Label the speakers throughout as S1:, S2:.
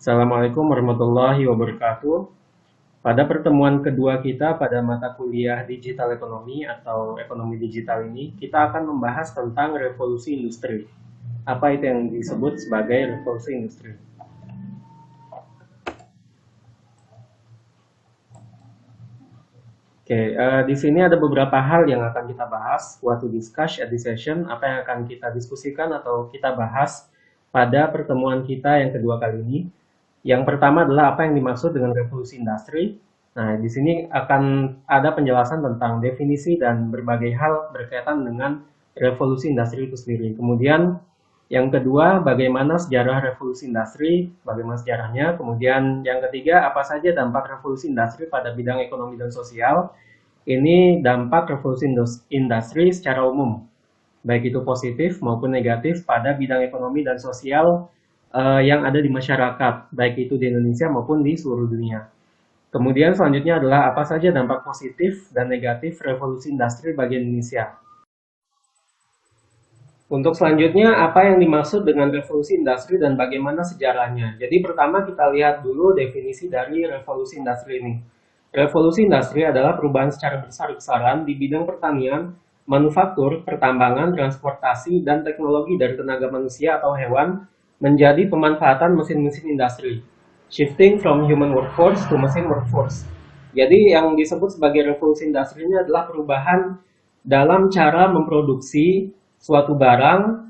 S1: Assalamualaikum warahmatullahi wabarakatuh. Pada pertemuan kedua kita pada mata kuliah Digital Ekonomi atau Ekonomi Digital ini, kita akan membahas tentang revolusi industri. Apa itu yang disebut sebagai revolusi industri? Oke, di sini ada beberapa hal yang akan kita bahas. What to discuss at this session, apa yang akan kita diskusikan atau kita bahas pada pertemuan kita yang kedua kali ini. Yang pertama adalah apa yang dimaksud dengan revolusi industri. Nah, di sini akan ada penjelasan tentang definisi dan berbagai hal berkaitan dengan revolusi industri itu sendiri. Kemudian yang kedua, bagaimana sejarah revolusi industri, bagaimana sejarahnya. Kemudian yang ketiga, apa saja dampak revolusi industri pada bidang ekonomi dan sosial. Ini dampak revolusi industri secara umum, baik itu positif maupun negatif pada bidang ekonomi dan sosial yang ada di masyarakat, baik itu di Indonesia maupun di seluruh dunia. Kemudian selanjutnya adalah apa saja dampak positif dan negatif revolusi industri bagi Indonesia. Untuk selanjutnya, apa yang dimaksud dengan revolusi industri dan bagaimana sejarahnya. Jadi pertama kita lihat dulu definisi dari revolusi industri ini. Revolusi industri adalah perubahan secara besar-besaran di bidang pertanian, manufaktur, pertambangan, transportasi, dan teknologi dari tenaga manusia atau hewan menjadi pemanfaatan mesin-mesin industri. Shifting from human workforce to machine workforce. Jadi yang disebut sebagai revolusi industri ini adalah perubahan dalam cara memproduksi suatu barang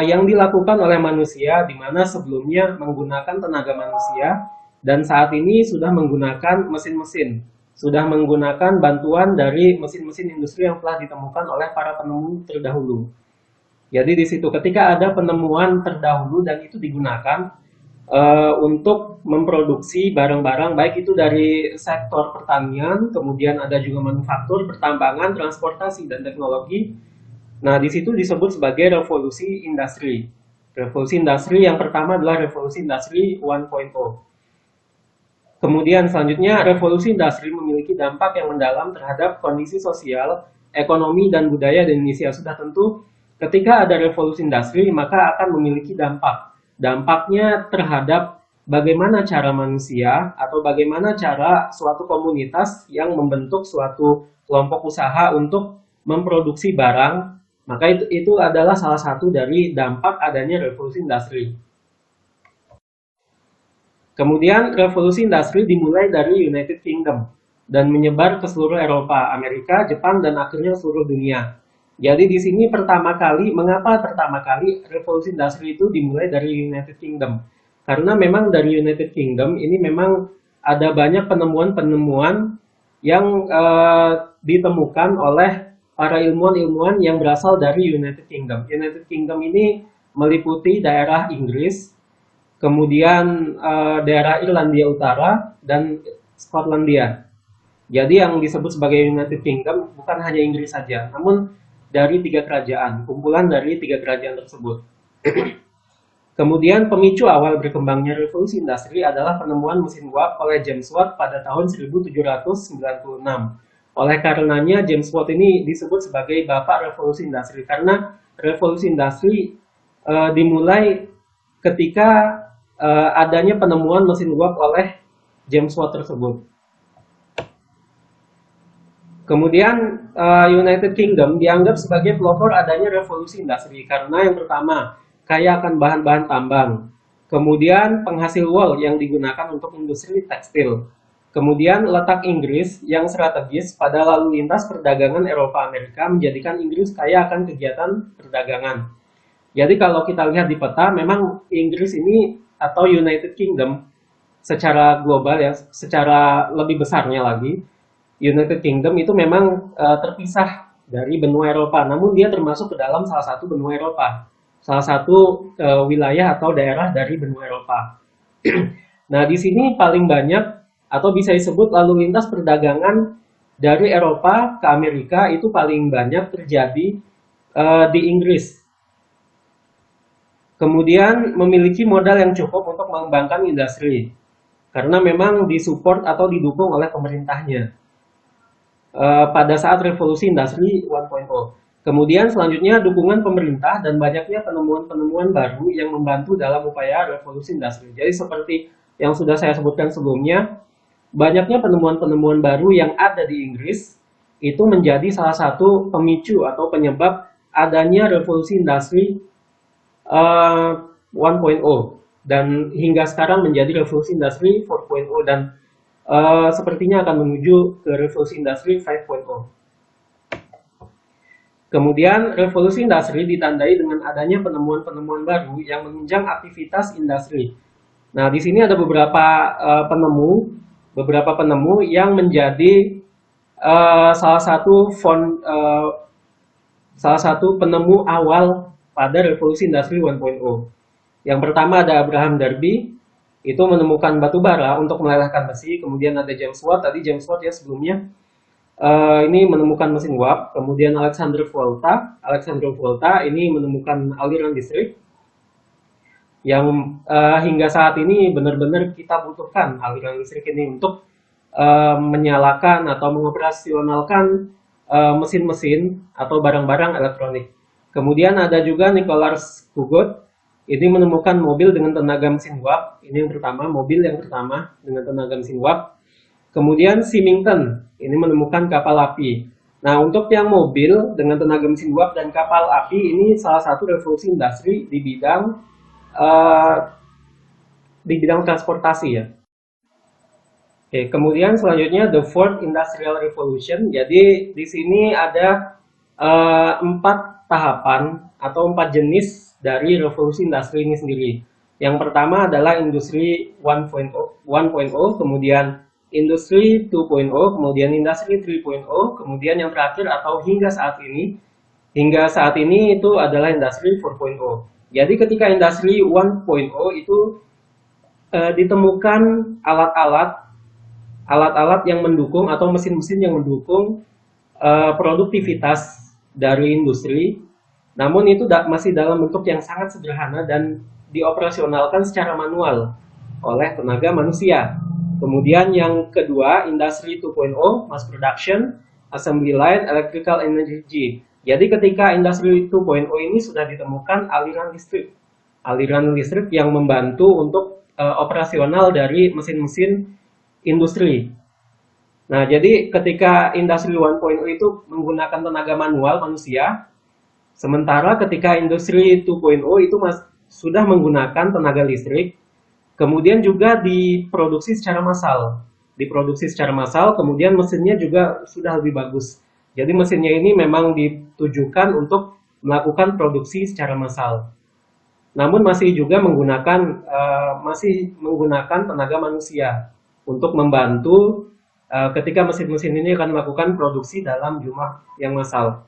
S1: yang dilakukan oleh manusia, di mana sebelumnya menggunakan tenaga manusia dan saat ini sudah menggunakan mesin-mesin, sudah menggunakan bantuan dari mesin-mesin industri yang telah ditemukan oleh para penemu terdahulu. Jadi di situ ketika ada penemuan terdahulu dan itu digunakan untuk memproduksi barang-barang, baik itu dari sektor pertanian, kemudian ada juga manufaktur, pertambangan, transportasi, dan teknologi. Nah, di situ disebut sebagai revolusi industri. Revolusi industri yang pertama adalah revolusi industri 1.0. Kemudian selanjutnya, revolusi industri memiliki dampak yang mendalam terhadap kondisi sosial, ekonomi, dan budaya di Indonesia. Sudah tentu ketika ada revolusi industri, maka akan memiliki dampak. Dampaknya terhadap bagaimana cara manusia atau bagaimana cara suatu komunitas yang membentuk suatu kelompok usaha untuk memproduksi barang, maka itu adalah salah satu dari dampak adanya revolusi industri. Kemudian revolusi industri dimulai dari United Kingdom dan menyebar ke seluruh Eropa, Amerika, Jepang, dan akhirnya seluruh dunia. Jadi di sini mengapa pertama kali revolusi industri itu dimulai dari United Kingdom? Karena memang dari United Kingdom ini memang ada banyak penemuan-penemuan yang ditemukan oleh para ilmuwan-ilmuwan yang berasal dari United Kingdom. United Kingdom ini meliputi daerah Inggris, kemudian daerah Irlandia Utara, dan Skotlandia. Jadi yang disebut sebagai United Kingdom bukan hanya Inggris saja, namun dari 3 kerajaan, kumpulan dari 3 kerajaan tersebut. Kemudian pemicu awal berkembangnya revolusi industri adalah penemuan mesin uap oleh James Watt pada tahun 1796. Oleh karenanya James Watt ini disebut sebagai bapak revolusi industri karena revolusi industri dimulai ketika adanya penemuan mesin uap oleh James Watt tersebut. Kemudian United Kingdom dianggap sebagai pelopor adanya revolusi industri karena yang pertama, kaya akan bahan-bahan tambang. Kemudian penghasil wool yang digunakan untuk industri tekstil. Kemudian letak Inggris yang strategis pada lalu lintas perdagangan Eropa-Amerika menjadikan Inggris kaya akan kegiatan perdagangan. Jadi kalau kita lihat di peta, memang Inggris ini atau United Kingdom secara global ya, secara lebih besarnya lagi, United Kingdom itu memang terpisah dari benua Eropa, namun dia termasuk ke dalam salah satu benua Eropa, salah satu wilayah atau daerah dari benua Eropa. Nah, di sini paling banyak atau bisa disebut lalu lintas perdagangan dari Eropa ke Amerika itu paling banyak terjadi di Inggris. Kemudian memiliki modal yang cukup untuk mengembangkan industri karena memang disupport atau didukung oleh pemerintahnya pada saat revolusi industri 1.0. Kemudian selanjutnya dukungan pemerintah dan banyaknya penemuan-penemuan baru yang membantu dalam upaya revolusi industri. Jadi seperti yang sudah saya sebutkan sebelumnya, banyaknya penemuan-penemuan baru yang ada di Inggris itu menjadi salah satu pemicu atau penyebab adanya revolusi industri 1.0 dan hingga sekarang menjadi revolusi industri 4.0 dan sepertinya akan menuju ke revolusi industri 5.0. Kemudian revolusi industri ditandai dengan adanya penemuan-penemuan baru yang menunjang aktivitas industri. Nah, di sini ada beberapa penemu yang menjadi salah satu penemu awal pada revolusi industri 1.0. Yang pertama ada Abraham Darby, itu menemukan batu bara untuk melelehkan besi. Kemudian ada James Watt, tadi James Watt ya sebelumnya. Ini menemukan mesin uap. Kemudian Alexander Volta ini menemukan aliran listrik yang hingga saat ini benar-benar kita butuhkan aliran listrik ini untuk menyalakan atau mengoperasionalkan mesin-mesin atau barang-barang elektronik. Kemudian ada juga Nicholas Cugot, ini menemukan mobil dengan tenaga mesin uap. Ini yang pertama, mobil yang pertama dengan tenaga mesin uap. Kemudian Symington, ini menemukan kapal api. Nah, untuk yang mobil dengan tenaga mesin uap dan kapal api, ini salah satu revolusi industri di bidang transportasi ya. Oke, kemudian selanjutnya the Fourth Industrial Revolution. Jadi di sini ada 4 tahapan atau 4 jenis dari revolusi industri ini sendiri. Yang pertama adalah industri 1.0, kemudian industri 2.0, kemudian industri 3.0, kemudian yang terakhir atau hingga saat ini itu adalah industri 4.0. Jadi ketika industri 1.0 itu ditemukan alat-alat yang mendukung atau mesin-mesin yang mendukung produktivitas dari industri, namun itu masih dalam bentuk yang sangat sederhana dan dioperasionalkan secara manual oleh tenaga manusia. Kemudian yang kedua, industri 2.0, mass production, assembly line, electrical energy. Jadi ketika industri 2.0 ini sudah ditemukan aliran listrik yang membantu untuk operasional dari mesin-mesin industri. Nah, jadi ketika industri 1.0 itu menggunakan tenaga manual manusia, sementara ketika industri 2.0 itu sudah menggunakan tenaga listrik, kemudian juga diproduksi secara massal, kemudian mesinnya juga sudah lebih bagus. Jadi mesinnya ini memang ditujukan untuk melakukan produksi secara massal. Namun masih menggunakan tenaga manusia untuk membantu ketika mesin-mesin ini akan melakukan produksi dalam jumlah yang massal.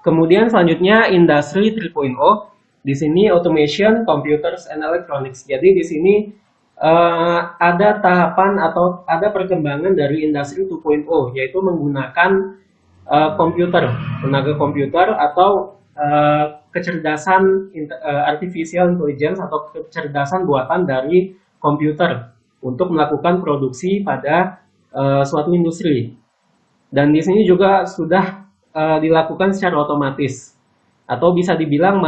S1: Kemudian selanjutnya industri 3.0. Di sini automation, computers, and electronics. Jadi di sini ada tahapan atau ada perkembangan dari industri 2.0, yaitu menggunakan tenaga komputer atau kecerdasan artificial intelligence atau kecerdasan buatan dari komputer untuk melakukan produksi pada suatu industri. Dan di sini juga sudah dilakukan secara otomatis. Atau bisa dibilang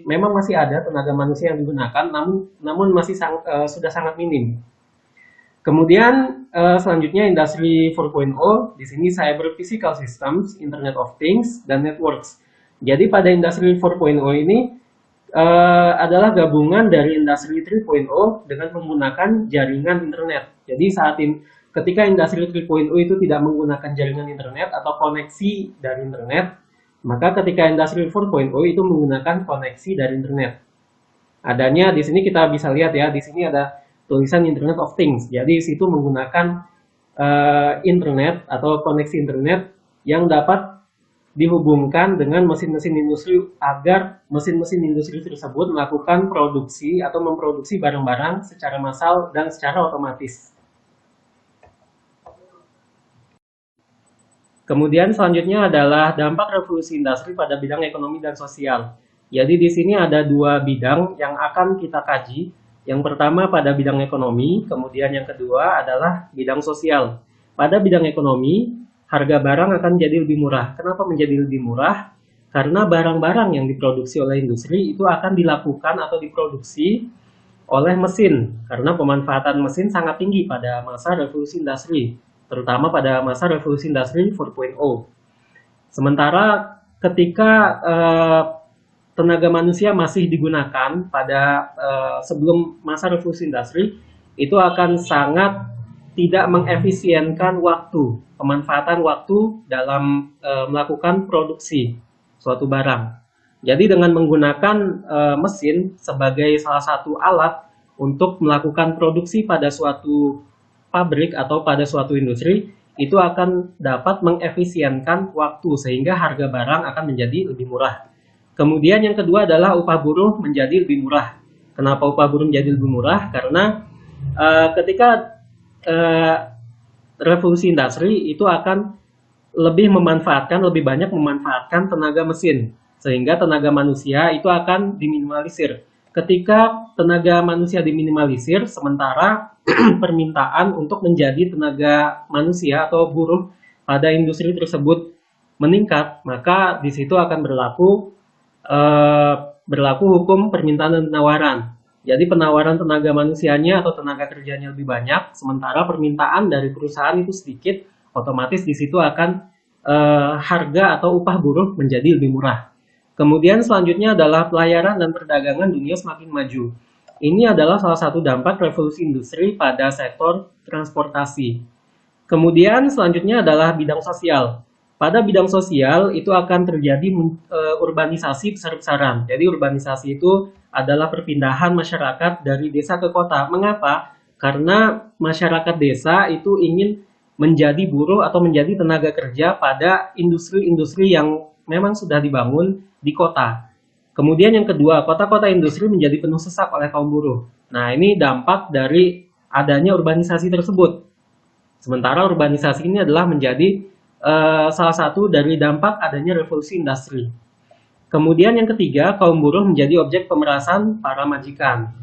S1: memang masih ada tenaga manusia yang digunakan, namun masih sudah sangat minim. Kemudian selanjutnya industri 4.0, di sini cyber physical systems, Internet of Things, dan networks. Jadi pada industri 4.0 ini adalah gabungan dari industri 3.0 dengan menggunakan jaringan internet. Jadi ketika industri 3.0 itu tidak menggunakan jaringan internet atau koneksi dari internet, maka ketika industri 4.0 itu menggunakan koneksi dari internet. Adanya di sini kita bisa lihat ya, di sini ada tulisan Internet of Things. Jadi di situ menggunakan internet atau koneksi internet yang dapat dihubungkan dengan mesin-mesin industri agar mesin-mesin industri tersebut melakukan produksi atau memproduksi barang-barang secara massal dan secara otomatis. Kemudian selanjutnya adalah dampak revolusi industri pada bidang ekonomi dan sosial. Jadi di sini ada 2 bidang yang akan kita kaji. Yang pertama pada bidang ekonomi, kemudian yang kedua adalah bidang sosial. Pada bidang ekonomi, harga barang akan jadi lebih murah. Kenapa menjadi lebih murah? Karena barang-barang yang diproduksi oleh industri itu akan dilakukan atau diproduksi oleh mesin, karena pemanfaatan mesin sangat tinggi pada masa revolusi industri, terutama pada masa revolusi industri 4.0. Sementara ketika tenaga manusia masih digunakan pada sebelum masa revolusi industri, itu akan sangat tidak mengefisienkan waktu, pemanfaatan waktu dalam melakukan produksi suatu barang. Jadi dengan menggunakan mesin sebagai salah satu alat untuk melakukan produksi pada suatu pabrik atau pada suatu industri, itu akan dapat mengefisienkan waktu sehingga harga barang akan menjadi lebih murah. Kemudian yang kedua adalah upah buruh menjadi lebih murah. Kenapa upah buruh menjadi lebih murah? Karena ketika revolusi industri itu akan lebih banyak memanfaatkan tenaga mesin, sehingga tenaga manusia itu akan diminimalisir. Ketika tenaga manusia diminimalisir, sementara permintaan untuk menjadi tenaga manusia atau buruh pada industri tersebut meningkat, maka di situ akan berlaku hukum permintaan dan penawaran. Jadi penawaran tenaga manusianya atau tenaga kerjanya lebih banyak, sementara permintaan dari perusahaan itu sedikit, otomatis di situ akan harga atau upah buruh menjadi lebih murah. Kemudian selanjutnya adalah pelayaran dan perdagangan dunia semakin maju. Ini adalah salah satu dampak revolusi industri pada sektor transportasi. Kemudian selanjutnya adalah bidang sosial. Pada bidang sosial itu akan terjadi urbanisasi besar-besaran. Jadi urbanisasi itu adalah perpindahan masyarakat dari desa ke kota. Mengapa? Karena masyarakat desa itu ingin menjadi buruh atau menjadi tenaga kerja pada industri-industri yang memang sudah dibangun di kota. Kemudian yang kedua, kota-kota industri menjadi penuh sesak oleh kaum buruh. Nah, ini dampak dari adanya urbanisasi tersebut. Sementara urbanisasi ini adalah menjadi salah satu dari dampak adanya revolusi industri. Kemudian yang ketiga, kaum buruh menjadi objek pemerasan para majikan.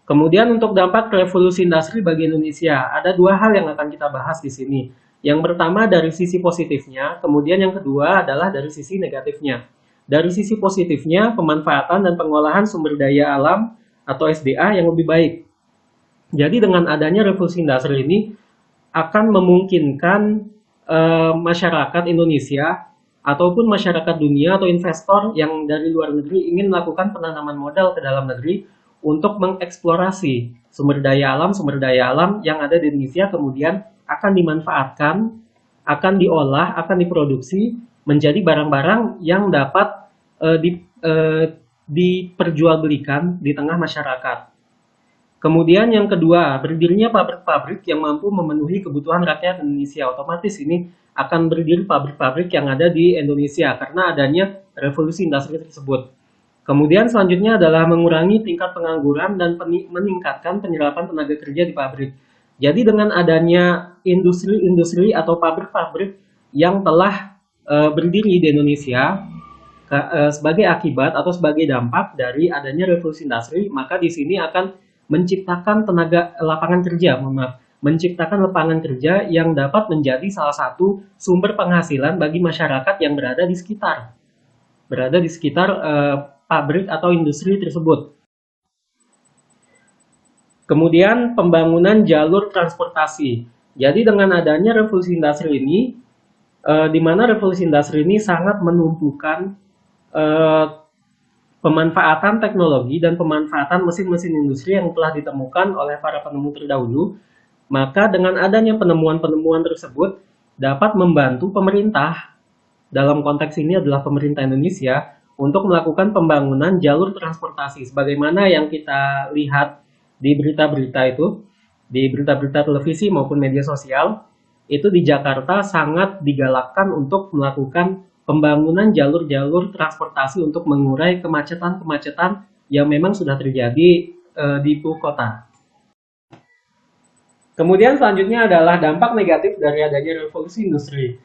S1: Kemudian untuk dampak revolusi industri bagi Indonesia, ada dua hal yang akan kita bahas di sini. Yang pertama dari sisi positifnya, kemudian yang kedua adalah dari sisi negatifnya. Dari sisi positifnya, pemanfaatan dan pengolahan sumber daya alam atau SDA yang lebih baik. Jadi dengan adanya revolusi industri ini akan memungkinkan masyarakat Indonesia ataupun masyarakat dunia atau investor yang dari luar negeri ingin melakukan penanaman modal ke dalam negeri untuk mengeksplorasi sumber daya alam yang ada di Indonesia, kemudian akan dimanfaatkan, akan diolah, akan diproduksi menjadi barang-barang yang dapat diperjualbelikan di tengah masyarakat. Kemudian yang kedua, berdirinya pabrik-pabrik yang mampu memenuhi kebutuhan rakyat Indonesia. Otomatis ini akan berdiri pabrik-pabrik yang ada di Indonesia karena adanya revolusi industri tersebut. Kemudian selanjutnya adalah mengurangi tingkat pengangguran dan meningkatkan penyerapan tenaga kerja di pabrik. Jadi dengan adanya industri-industri atau pabrik-pabrik yang telah berdiri di Indonesia sebagai akibat atau sebagai dampak dari adanya revolusi industri, maka di sini akan menciptakan menciptakan lapangan kerja yang dapat menjadi salah satu sumber penghasilan bagi masyarakat yang berada di sekitar pabrik atau industri tersebut. Kemudian pembangunan jalur transportasi. Jadi dengan adanya revolusi industri ini, di mana revolusi industri ini sangat menumpukan pemanfaatan teknologi dan pemanfaatan mesin-mesin industri yang telah ditemukan oleh para penemu terdahulu, maka dengan adanya penemuan-penemuan tersebut dapat membantu pemerintah, dalam konteks ini adalah pemerintah Indonesia, untuk melakukan pembangunan jalur transportasi sebagaimana yang kita lihat di berita-berita itu, di berita-berita televisi maupun media sosial, itu di Jakarta sangat digalakkan untuk melakukan pembangunan jalur-jalur transportasi untuk mengurai kemacetan-kemacetan yang memang sudah terjadi di ibu kota. Kemudian selanjutnya adalah dampak negatif dari adanya revolusi industri.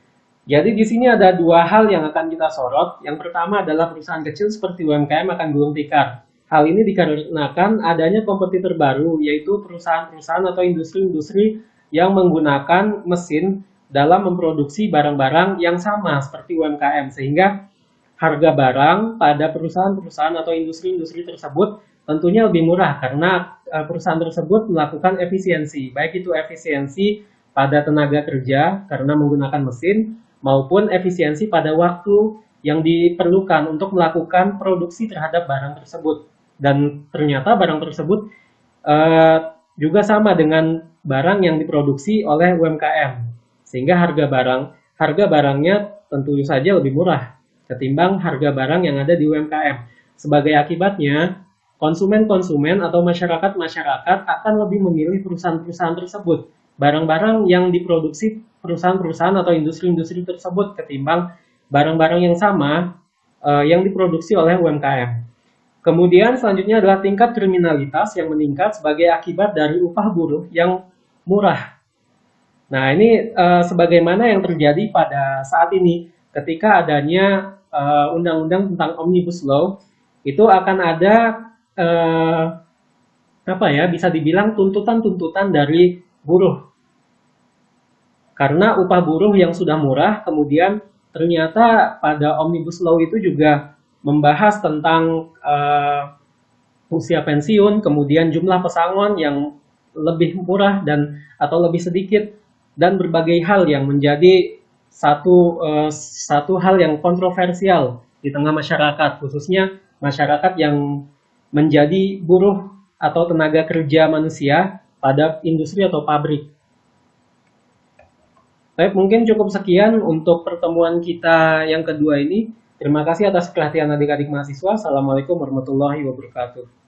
S1: Jadi di sini ada dua hal yang akan kita sorot. Yang pertama adalah perusahaan kecil seperti UMKM akan gulung tikar. Hal ini dikarenakan adanya kompetitor baru, yaitu perusahaan-perusahaan atau industri-industri yang menggunakan mesin dalam memproduksi barang-barang yang sama seperti UMKM, sehingga harga barang pada perusahaan-perusahaan atau industri-industri tersebut tentunya lebih murah karena perusahaan tersebut melakukan efisiensi, baik itu efisiensi pada tenaga kerja karena menggunakan mesin maupun efisiensi pada waktu yang diperlukan untuk melakukan produksi terhadap barang tersebut. Dan ternyata barang tersebut eh, juga sama dengan barang yang diproduksi oleh UMKM, sehingga harga barangnya tentu saja lebih murah ketimbang harga barang yang ada di UMKM. Sebagai akibatnya, konsumen-konsumen atau masyarakat-masyarakat akan lebih memilih perusahaan-perusahaan tersebut, barang-barang yang diproduksi perusahaan-perusahaan atau industri-industri tersebut ketimbang barang-barang yang sama yang diproduksi oleh UMKM. Kemudian selanjutnya adalah tingkat kriminalitas yang meningkat sebagai akibat dari upah buruh yang murah. Nah, ini sebagaimana yang terjadi pada saat ini ketika adanya undang-undang tentang Omnibus Law, itu akan ada eh, apa ya, bisa dibilang tuntutan-tuntutan dari buruh. Karena upah buruh yang sudah murah, kemudian ternyata pada Omnibus Law itu juga membahas tentang usia pensiun, kemudian jumlah pesangon yang lebih murah dan atau lebih sedikit, dan berbagai hal yang menjadi satu hal yang kontroversial di tengah masyarakat, khususnya masyarakat yang menjadi buruh atau tenaga kerja manusia pada industri atau pabrik. Baik, mungkin cukup sekian untuk pertemuan kita yang kedua ini. Terima kasih atas perhatian adik-adik mahasiswa. Assalamualaikum warahmatullahi wabarakatuh.